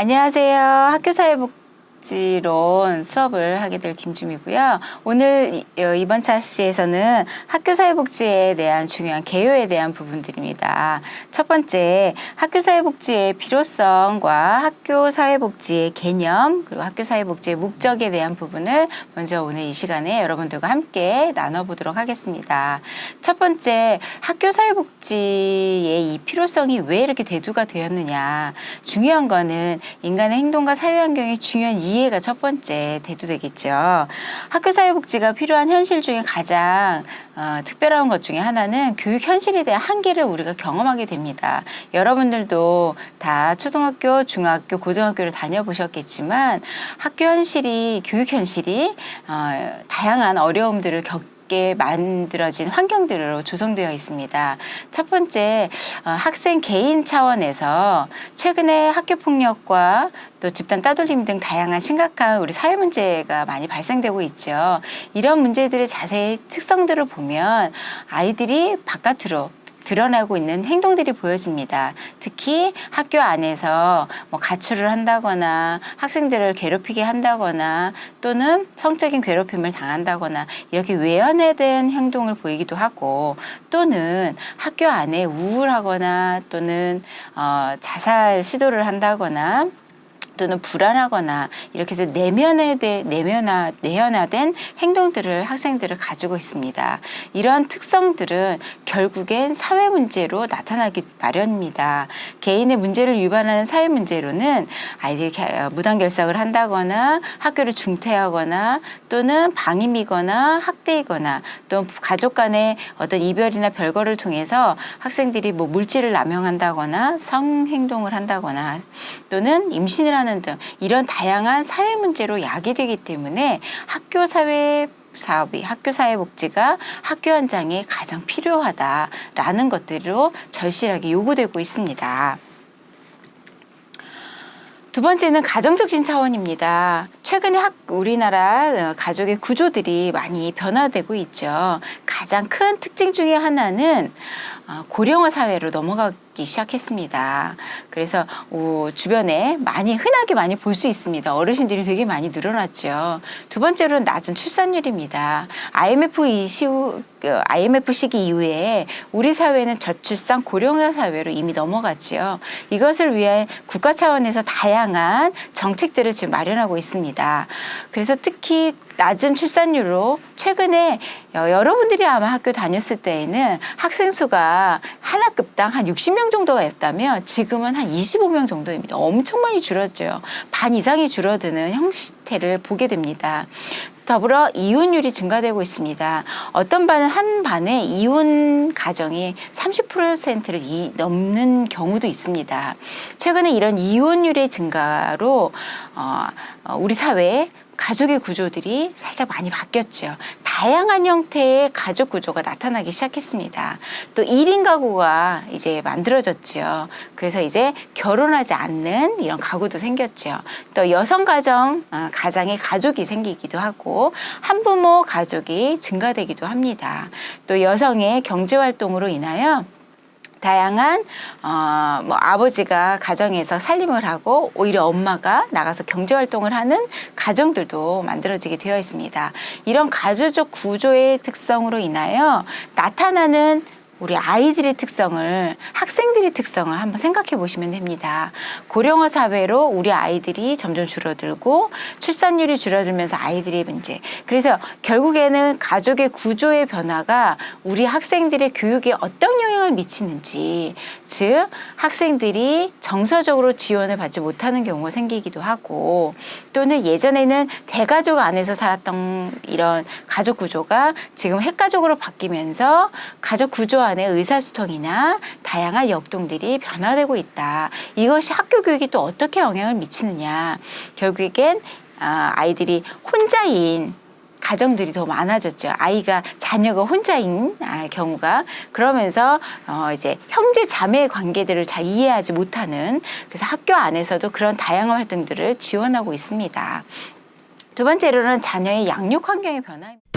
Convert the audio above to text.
안녕하세요. 학교사회복지론 수업을 하게 될 김주미고요. 오늘 이번 차시에서는 학교사회복지에 대한 중요한 개요에 대한 부분들입니다. 첫 번째, 학교사회복지의 필요성과 학교사회복지의 개념, 그리고 학교사회복지의 목적에 대한 부분을 먼저 오늘 이 시간에 여러분들과 함께 나눠보도록 하겠습니다. 첫 번째, 학교사회복지의 이 필요성이 왜 이렇게 대두가 되었느냐. 중요한 거는 인간의 행동과 사회환경의 중요한 이해가 첫 번째 대두되겠죠. 학교사회복지가 필요한 현실 중에 가장 특별한 것 중에 하나는 교육 현실에 대한 한계를 우리가 경험하게 됩니다. 여러분들도 다 초등학교, 중학교, 고등학교를 다녀보셨겠지만 학교 현실이, 교육 현실이 다양한 어려움들을 겪게 만들어진 환경들로 조성되어 있습니다. 첫 번째, 학생 개인 차원에서 최근에 학교폭력과 또 집단 따돌림 등 다양한 심각한 우리 사회 문제가 많이 발생되고 있죠. 이런 문제들의 자세히 특성들을 보면 아이들이 바깥으로 드러나고 있는 행동들이 보여집니다. 특히 학교 안에서 가출을 한다거나 학생들을 괴롭히게 한다거나 또는 성적인 괴롭힘을 당한다거나 이렇게 외연화된 행동을 보이기도 하고, 또는 학교 안에 우울하거나 또는 자살 시도를 한다거나 또는 불안하거나 이렇게 해서 내연화된 행동들을 학생들을 가지고 있습니다. 이런 특성들은 결국엔 사회 문제로 나타나기 마련입니다. 개인의 문제를 유발하는 사회 문제로는 아이들이 무단결석을 한다거나 학교를 중퇴하거나 또는 방임이거나 학대이거나 또 가족 간의 어떤 이별이나 별거를 통해서 학생들이 물질을 남용한다거나 성행동을 한다거나 또는 임신을 하는 등 이런 다양한 사회 문제로 야기되기 때문에 학교사회복지가 학교 현장에 가장 필요하다라는 것들로 절실하게 요구되고 있습니다. 두 번째는 가정적인 차원입니다. 최근에 우리나라 가족의 구조들이 많이 변화되고 있죠. 가장 큰 특징 중에 하나는 고령화 사회로 넘어가기 시작했습니다. 그래서 주변에 흔하게 많이 볼 수 있습니다. 어르신들이 되게 많이 늘어났죠. 두 번째로는 낮은 출산율입니다. IMF 시기 이후에 우리 사회는 저출산 고령화 사회로 이미 넘어갔죠. 이것을 위해 국가 차원에서 다양한 정책들을 지금 마련하고 있습니다. 그래서 특히 낮은 출산율로 최근에 여러분들이 아마 학교 다녔을 때에는 학생 수가 한 학급당 한 60명 정도가 였다면 지금은 한 25명 정도입니다. 엄청 많이 줄었죠. 반 이상이 줄어드는 형태를 보게 됩니다. 더불어 이혼율이 증가되고 있습니다. 어떤 반은 한 반에 이혼 가정이 30%를 넘는 경우도 있습니다. 최근에 이런 이혼율의 증가로 우리 사회에 가족의 구조들이 살짝 많이 바뀌었죠. 다양한 형태의 가족 구조가 나타나기 시작했습니다. 또 1인 가구가 이제 만들어졌죠. 그래서 이제 결혼하지 않는 이런 가구도 생겼죠. 또 여성 가장에 가족이 생기기도 하고 한부모 가족이 증가되기도 합니다. 또 여성의 경제활동으로 인하여 다양한 아버지가 가정에서 살림을 하고 오히려 엄마가 나가서 경제활동을 하는 가정들도 만들어지게 되어 있습니다. 이런 가족적 구조의 특성으로 인하여 나타나는 우리 아이들의 특성을, 학생들의 특성을 한번 생각해 보시면 됩니다. 고령화 사회로 우리 아이들이 점점 줄어들고 출산율이 줄어들면서 아이들의 문제. 그래서 결국에는 가족의 구조의 변화가 우리 학생들의 교육에 어떤 영향을 미치는지, 즉 학생들이 정서적으로 지원을 받지 못하는 경우가 생기기도 하고, 또는 예전에는 대가족 안에서 살았던 이런 가족 구조가 지금 핵가족으로 바뀌면서 가족 구조 안에 의사소통이나 다양한 역동들이 변화되고 있다. 이것이 학교 교육에 또 어떻게 영향을 미치느냐. 결국엔 아이들이 혼자인 가정들이 더 많아졌죠. 자녀가 혼자인 경우가. 그러면서 이제 형제 자매의 관계들을 잘 이해하지 못하는, 그래서 학교 안에서도 그런 다양한 활동들을 지원하고 있습니다. 두 번째로는 자녀의 양육 환경의 변화입니다.